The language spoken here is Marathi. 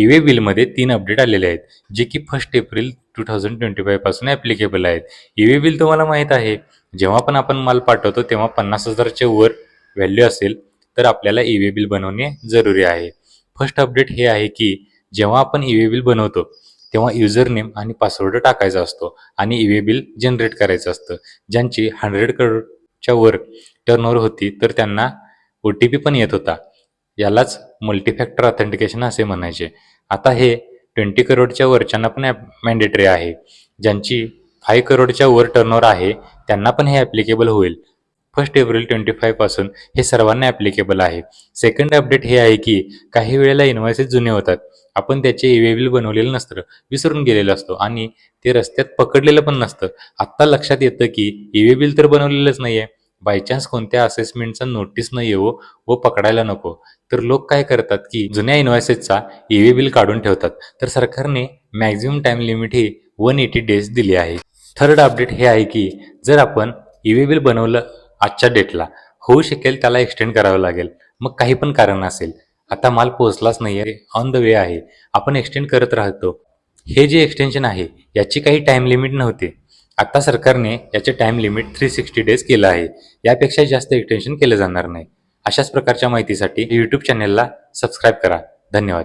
ई-वे बिलमध्ये 3 अपडेट आलेले आहेत, जे की 1 एप्रिल 2025 पासून ॲप्लिकेबल आहेत. ई-वे बिल तुम्हाला माहीत आहे, जेव्हा पण आपण माल पाठवतो तेव्हा 50,000च्या वर व्हॅल्यू असेल तर आपल्याला ई-वे बिल बनवणे जरुरी आहे. फर्स्ट अपडेट हे आहे की जेव्हा आपण ई-वे बिल बनवतो तेव्हा युजर नेम आणि पासवर्ड टाकायचा असतो आणि ई-वे बिल जनरेट करायचं असतं. ज्यांची 100 करोडच्या वर टर्नओव्हर होती तर त्यांना ओ-टी-पी पण येत होता. यालाच मल्टीफॅक्टर ऑथेंटिकेशन असे म्हणायचे. आता हे 20 करोडच्या वरच्यांना पण मॅन्डेटरी आहे. ज्यांची 5 करोडच्या वर टर्नओव्हर आहे त्यांना पण हे ॲप्लिकेबल होईल. 1 एप्रिल 25 पासून हे सर्वांना ॲप्लिकेबल आहे. सेकंड अपडेट हे आहे की काही वेळेला इनव्हॉइसेस जुने होतात. आपण त्याचे ई-वे बिल बनवलेलं नसतं, विसरून गेलेलो असतो आणि ते रस्त्यात पकडलेलं पण नसतं. आत्ता लक्षात येतं की ई-वे बिल तर बनवलेलंच नाहीये. बाय चान्स कोणत्या असेसमेंटचा नोटीस न येवो व पकडायला नको तर लोक काय करतात की जुन्या इनव्हॉइसेसचा ई-वे बिल काढून ठेवतात. तर सरकारने मॅक्झिमम टाइम लिमिट ही 180 डेज दिली आहे. थर्ड अपडेट हे आहे की जर आपण ई-वे बिल बनवलं आजच्या डेटला, होऊ शकेल त्याला एक्सटेंड करावं लागेल. मग काही पण कारण असेल. आता माल पोहोचलाच नाहीये, ऑन द वे आहे, आपण एक्सटेंड करत राहतो. हे जे एक्सटेन्शन आहे याची काही टाइम लिमिट नव्हती. आता सरकारने याचे टाइम लिमिट 360 डेज केलं आहे. यापेक्षा जास्त एक्सटेन्शन केलं जाणार नाही. अशाच प्रकारच्या माहितीसाठी YouTube चॅनेलला सबस्क्राईब करा. धन्यवाद.